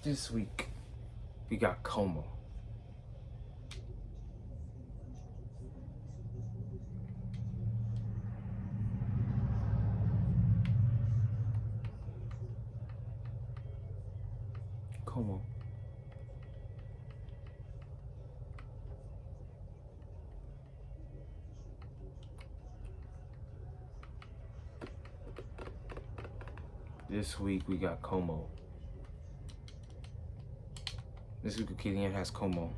This week, we got Comeaux. Comeaux. This week, we got Comeaux. This week, Acadiana has Comeaux.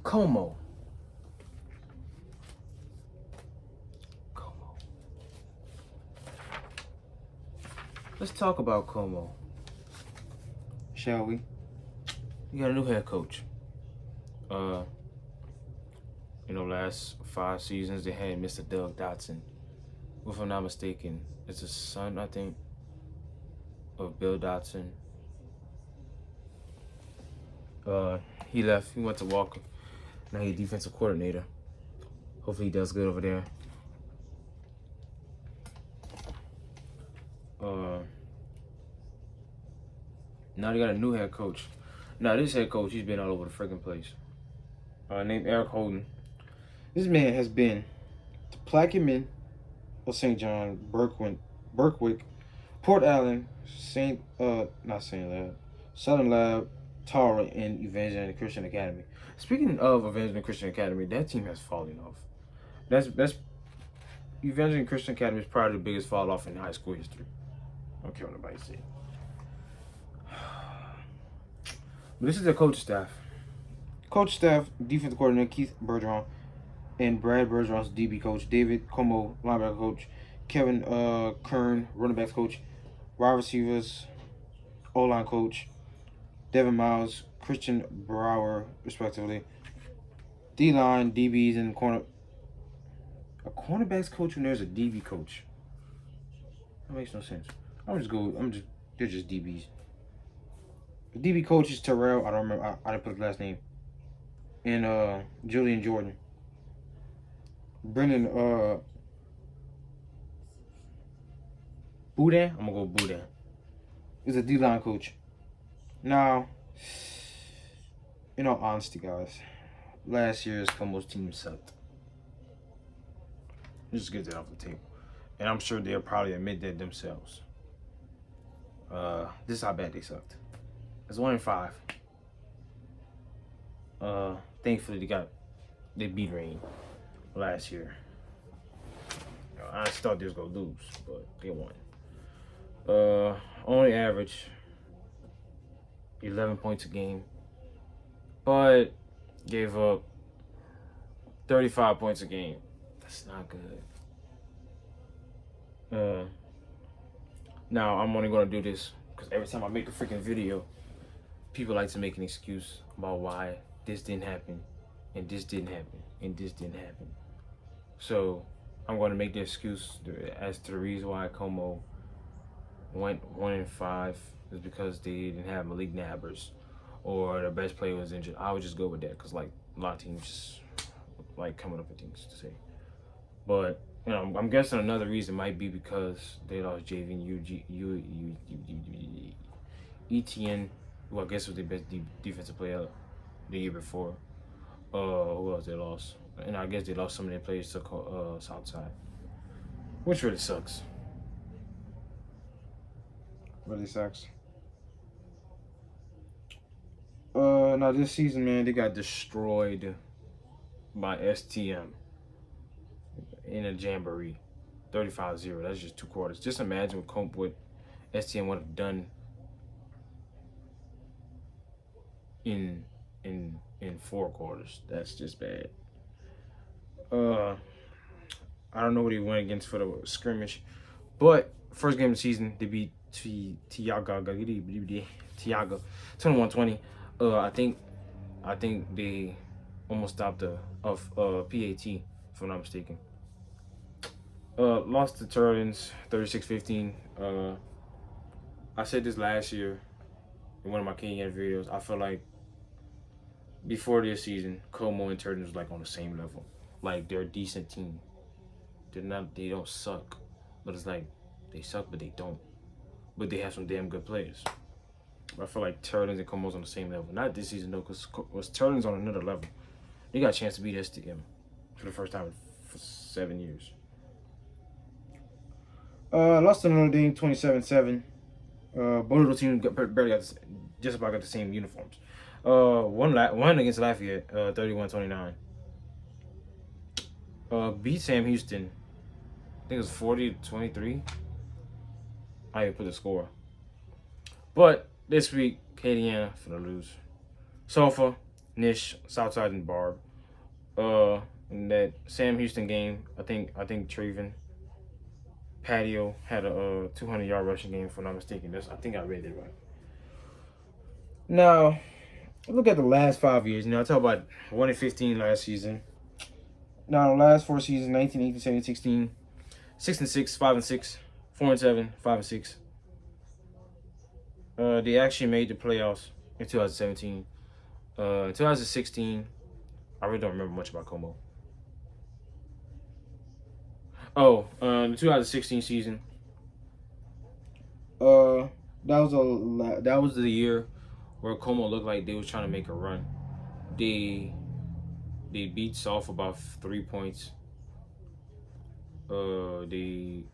Comeaux. Let's talk about Comeaux, shall we? You got a new head coach. Last 5 seasons they had Mr. Doug Dotson. If I'm not mistaken, it's a son, I think, of Bill Dotson. He left. He went to Walker. Now he's defensive coordinator. Hopefully he does good over there. Now they got a new head coach. Now this head coach, he's been all over the freaking place. Named Eric Holden. This man has been to Plaquemine of St. John, Berkwick, Port Allen, Southern Lab, Tara, and Evangeline Christian Academy. Speaking of Evangeline Christian Academy, that team has fallen off. That's Evangeline Christian Academy is probably the biggest fall off in high school history. I don't care what nobody says. But this is their coach staff. Coach staff, defensive coordinator Keith Bergeron, and Brad Bergeron's DB coach, David Comeaux, linebacker coach, Kevin Kern, running backs coach, wide receivers, O-line coach, Devin Miles, Christian Brower, respectively. D-line, DBs, and corner. A cornerbacks coach when there's a DB coach. That makes no sense. They're just DBs. The DB coach is Terrell. I don't remember. I didn't put his last name. And Julian Jordan. Brendan Boudin. I'm gonna go Boudin. Is a D-line coach. Now, in all honesty, guys, last year's Comeaux's team sucked. Let's just get that off the table. And I'm sure they'll probably admit that themselves. This is how bad they sucked. It's 1-5. Thankfully they beat Rain last year. I just thought they was gonna lose, but they won. Only average 11 points a game, but gave up 35 points a game. That's not good. Now I'm only gonna do this because every time I make a freaking video, people like to make an excuse about why this didn't happen, and this didn't happen, and this didn't happen. So I'm going to make the excuse as to the reason why Comeaux went 1-5 is because they didn't have Malik Nabbers or their best player was injured. I would just go with that because like a lot of teams just like coming up with things to say. But I'm guessing another reason might be because they lost Javian Etienne, who I guess was the best defensive player the year before. Who else they lost? And I guess they lost some of their players to Southside, which really sucks. Really sucks. Now this season, man, they got destroyed by STM in a jamboree, 35-0. That's just 2 quarters. Just imagine what STM would have done in 4 quarters. That's just bad. I don't know what he went against for the scrimmage, but first game of the season they beat Tiago 21-20. I think they almost stopped PAT if I'm not mistaken. Lost to Turtles 36-15. I said this last year. in one of my Acadiana videos. I feel like before this season, Comeaux and Turton was like on the same level. Like they're a decent team. They're not. They don't suck, but it's like they suck, but they don't. But they have some damn good players. But I feel like Turtles and Comeaux's on the same level. Not this season though, because Turtles on another level. They got a chance to beat us again for the first time in 7 years. Lost to Notre Dame 27-7. Both of those teams barely got just about got the same uniforms. One against Lafayette, 31-29. Beat Sam Houston. I think it was 40-23. I didn't put the score. But this week, Acadiana finna lose. Sofa, Nish, Southside, and Barb. In that Sam Houston game, I think Traven Patio had a 200-yard rushing game, if I'm not mistaken. I think I read it right. Now, look at the last 5 years. I talk about 1-15 last season. Now, the last 4 seasons, 19, 18, 17, 16, 6-6, 5-6, 4-7, 5-6. They actually made the playoffs in 2017. In 2016, I really don't remember much about Comeaux. The 2016 season. That was the year where Comeaux looked like they was trying to make a run. They beat South about 3 points. It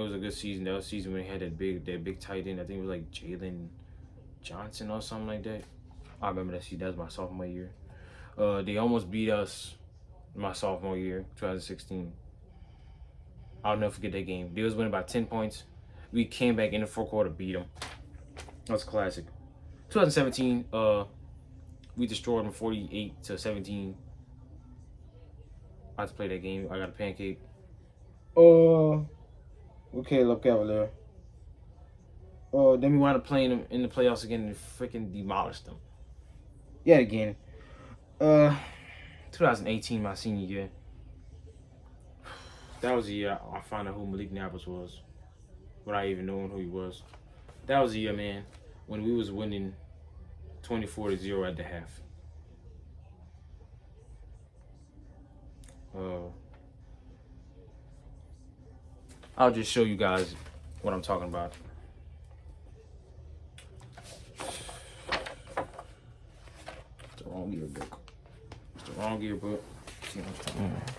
was a good season. That was the season when they had that big tight end. I think it was like Jalen Johnson or something like that. I remember that season. That was my sophomore year. They almost beat us my sophomore year, 2016. I'll never forget that game. They was winning by 10 points. We came back in the fourth quarter, beat them. That was classic. 2017, we destroyed them 48-17. I had to play that game. I got a pancake. Okay, look Cavalier. Then we wound up playing them in the playoffs again and freaking demolished them. Yet again. 2018, my senior year. That was the year I found out who Malik Nabas was, without even knowing who he was. That was the year, man, when we was winning 24-0 at the half. I'll just show you guys what I'm talking about. It's the wrong yearbook. It's the wrong yearbook. See what I'm talking about.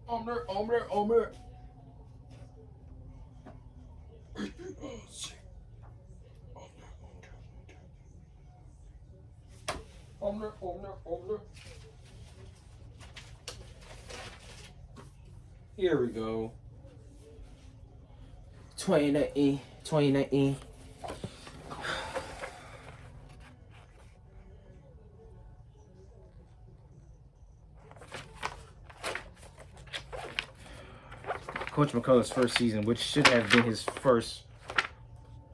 Omer. Omer. Here we go. 2019. Coach McCullough's first season, which should have been his first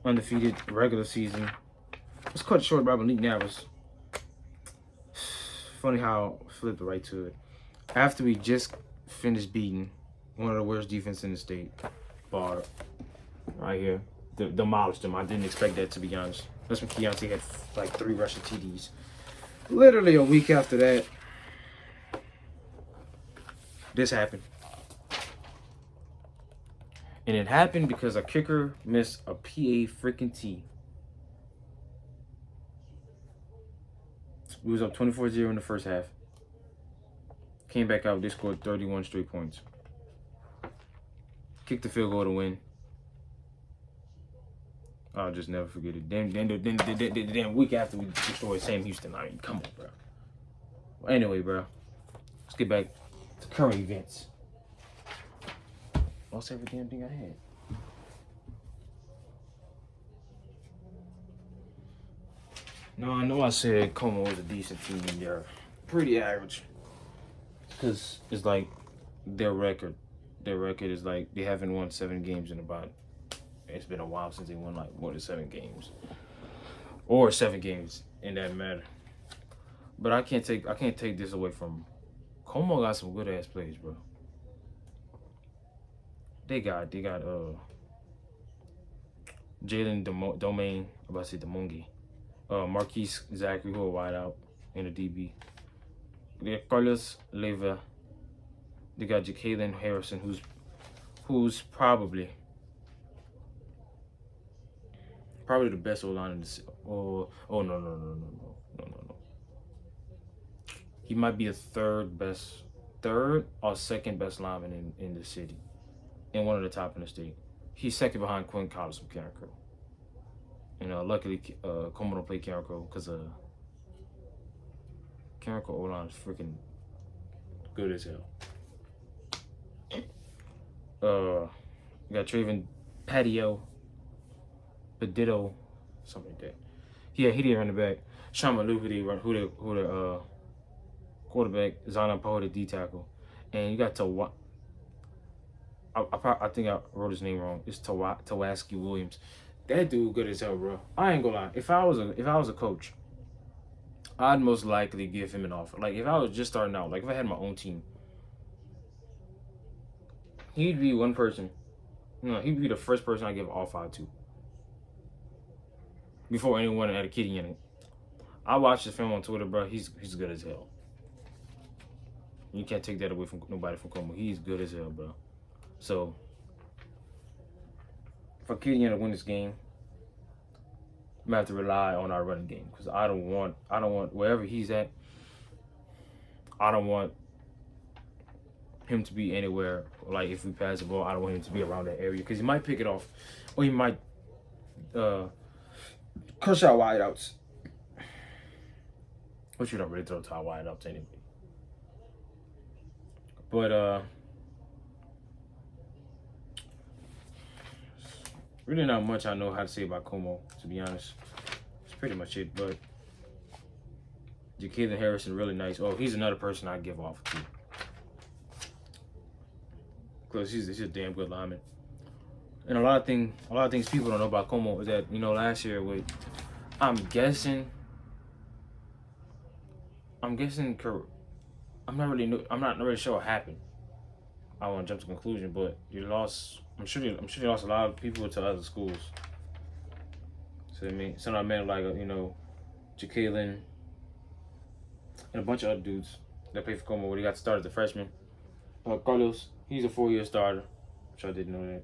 undefeated regular season, was cut short by Malik Nabas. Funny how I flipped right to it. After we just finished beating one of the worst defense in the state, Bar, right here, demolished them. I didn't expect that, to be honest. That's when Keontae had like 3 rushing TDs. Literally a week after that, this happened. And it happened because a kicker missed a PA freaking T. We was up 24-0 in the first half. Came back out, they scored 31 straight points. Kicked the field goal to win. I'll just never forget it. Then week after we destroyed Sam Houston. I mean, come on, bro. Well, anyway, bro. Let's get back to current events. Lost every damn thing I had. No, I know I said Comeaux was a decent team. They're pretty average. Because it's like their record. Their record is like they haven't won 7 games in about. It's been a while since they won like more than 7 games. Or 7 games in that matter. But I can't take this away from them. Comeaux got some good ass plays, bro. They got Jalen Domain, I'm about to say Demonge. Marquise Zachary, who are wide out in the DB. They got Carlos Leva. They got Jacalen Harrison, who's probably the best O-line in the no. He might be a third or second best lineman in the city, and one of the top in the state. He's second behind Quinn Collins from Carencro. Luckily, Comeaux don't play Carencro because Carencro O-line is freaking good as hell. We got Traven Padillo, something like that. Yeah, he did run the back. Sean Malou, who the quarterback, Zion Poe, the D tackle, and you got I think I wrote his name wrong. It's Tawaski Williams. That dude good as hell, bro. I ain't gonna lie. If I was a coach, I'd most likely give him an offer. Like if I was just starting out, like if I had my own team, he'd be one person. He'd be the first person I give an offer to. Before anyone had Acadiana. I watched the film on Twitter, bro. He's good as hell. You can't take that away from nobody from Comeaux. He's good as hell, bro. So, for Acadiana to win this game, I'm gonna have to rely on our running game because I don't want wherever he's at. I don't want him to be anywhere. Like if we pass the ball, I don't want him to be around that area because he might pick it off, or he might crush out wideouts. Which you don't really throw to our wideouts anyway. But really not much I know how to say about Comeaux, to be honest. That's pretty much it. But Jacalen Harrison, really nice. Oh, he's another person I'd give off to. Because he's a damn good lineman. And a lot of things people don't know about Comeaux is that, last year I'm guessing I'm not really sure what happened. I don't want to jump to conclusion, but I'm sure they lost a lot of people to other schools. So some of men like Jacalen and a bunch of other dudes that play for Comeaux where they got started as a freshman. Carlos, he's a 4-year starter, which I didn't know that.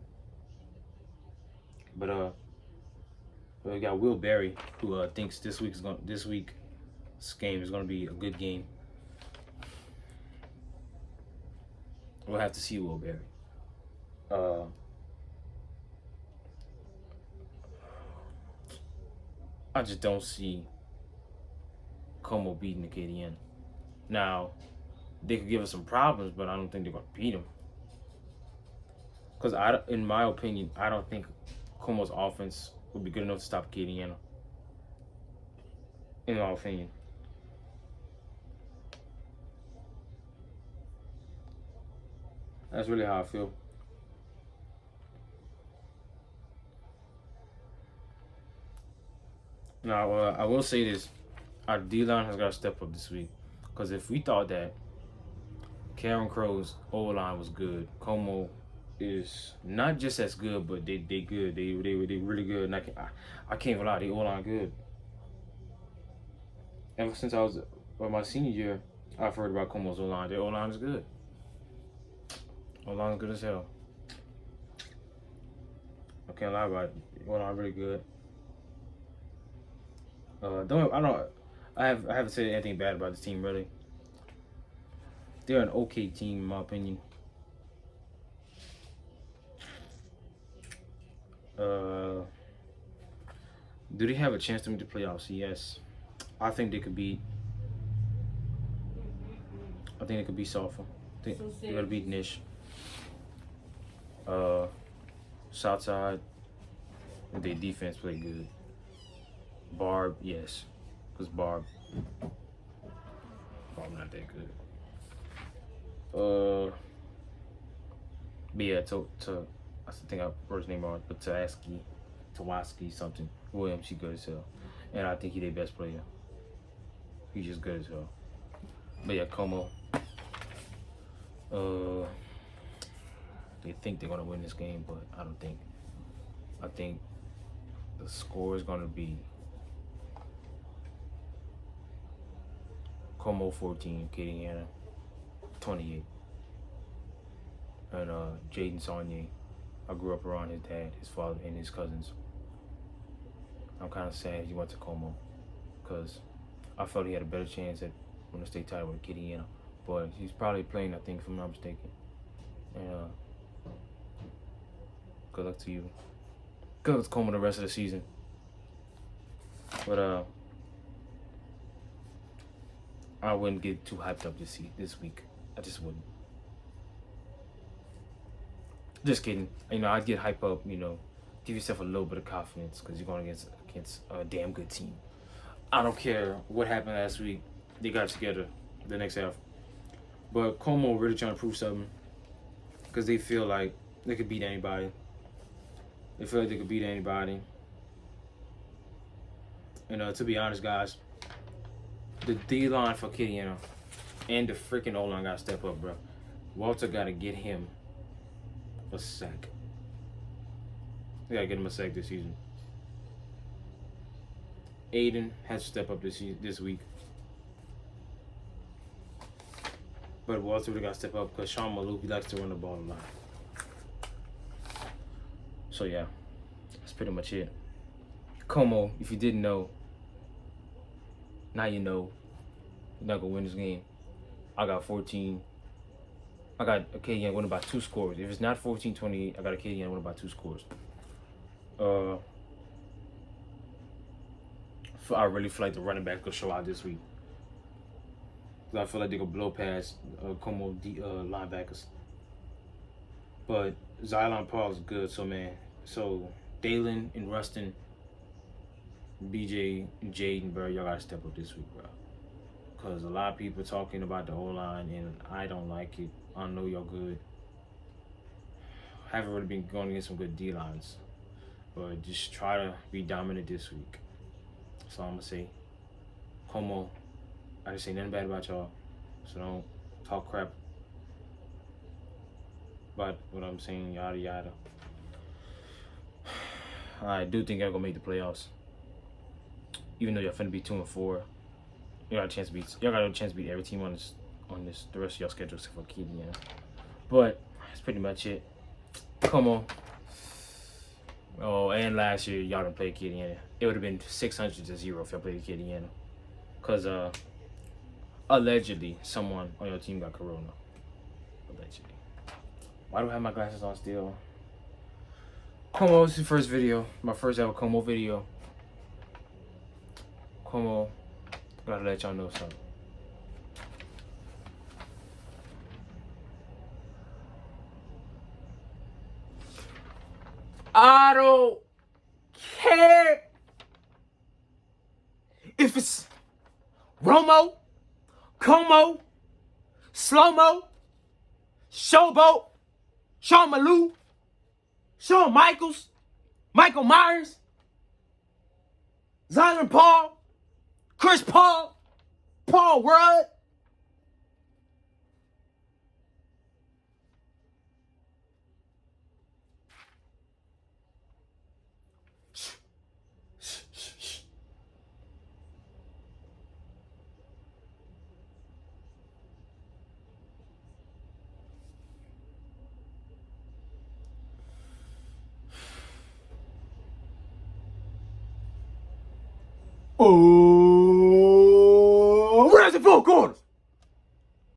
But we got Will Berry, who thinks this week's game is gonna be a good game. We'll have to see Will Berry. I just don't see Comeaux beating Acadiana. Now, they could give us some problems, but I don't think they're gonna beat them. Because in my opinion, I don't think Comeaux's offense would be good enough to stop Acadiana. In my opinion. That's really how I feel. Now, I will say this. Our D-line has got to step up this week. Because if we thought that Carencro's O-line was good, Comeaux is not just as good, but they good. They really good. And I can't even lie, they O-line good. Ever since I was my senior year, I've heard about Comeaux's O-line. Their O-line is good. O-line is good as hell. I can't lie about it. O-line really good. I haven't said anything bad about this team really. They're an okay team in my opinion. Do they have a chance to make the playoffs? Yes. I think they could beat Sulphur. I think they're gonna beat Nish. Southside, their defense play good. Barb, yes, because Barb not that good. But yeah, I think I wrote his name wrong, but Tawaski something Williams, he good as hell, and I think he their best player. He's just good as hell. But yeah, Comeaux. They think they're gonna win this game, but I don't think. I think the score is gonna be Comeaux 14, Acadiana 28. And Jaden Saunier, I grew up around his dad, his father, and his cousins. I'm kind of sad he went to Comeaux because I felt he had a better chance at winning the state title with Acadiana. But he's probably playing, I think, if I'm not mistaken. And good luck to you. Good luck to Comeaux the rest of the season. But I wouldn't get too hyped up this week. I just wouldn't. Just kidding. I'd get hyped up, give yourself a little bit of confidence because you're going against a damn good team. I don't care what happened last week. They got together the next half. But Comeaux really trying to prove something because they feel like they could beat anybody. They feel like they could beat anybody. And to be honest, guys, the D-line for Acadiana and the freaking O-line got to step up, bro. Walter got to get him a sack. They got to get him a sack this season. Aiden has to step up this week. But Walter really got to step up because Sean Malou, he likes to run the ball a lot. So, yeah, that's pretty much it. Comeaux, if you didn't know, now you know. You're not going to win this game. I got 14. I got Acadiana winning by 2 scores. If it's not 14-28, I got Acadiana winning by 2 scores. I really feel like the running back could show out this week. I feel like they could blow past Comeaux linebackers. But Xylon Paul is good, so Dalen and Rustin, BJ, and Jaden, bro, y'all gotta step up this week, bro. Because a lot of people talking about the O-line, and I don't like it. I know y'all good. Haven't really been going against some good D-lines. But just try to be dominant this week. That's all I'm going to say. Comeaux, I didn't say nothing bad about y'all. So don't talk crap about what I'm saying, yada yada. I do think y'all going to make the playoffs. Even though y'all finna be 2-4. Y'all got a chance to beat every team on this the rest of y'all schedule except for Acadiana. But that's pretty much it. Comeaux. Oh, and last year y'all didn't play Acadiana. It would have been 600-0 if y'all played Acadiana. Cause allegedly someone on your team got corona. Allegedly. Why do I have my glasses on still? Comeaux, this is the first video. My first ever Comeaux video. Comeaux. Gotta let y'all know something. I don't care if it's Romo, Comeaux, Slow-Mo, Showboat, Sean Malou, Shawn Michaels, Michael Myers, Xylon Paul, Chris Paul, Paul Rudd. Oh, where's the 4 quarters?